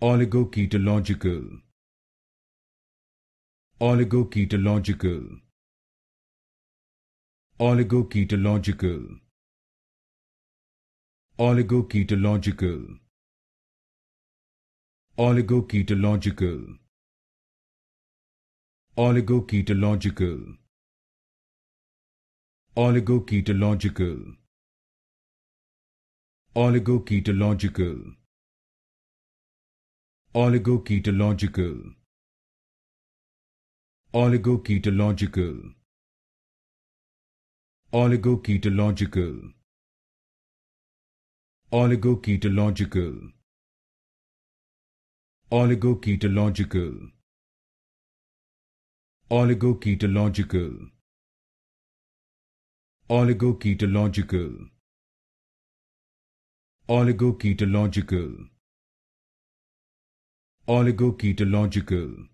Oligochaetological. Oligochaetological. Oligochaetological. Oligochaetological. Oligochaetological. Oligochaetological. Oligochaetological. Oligochaetological. Oligochaetological. Oligochaetological. Oligochaetological. Oligochaetological. Oligochaetological. Oligochaetological. Oligochaetological. Oligochaetological. Oligochaetological.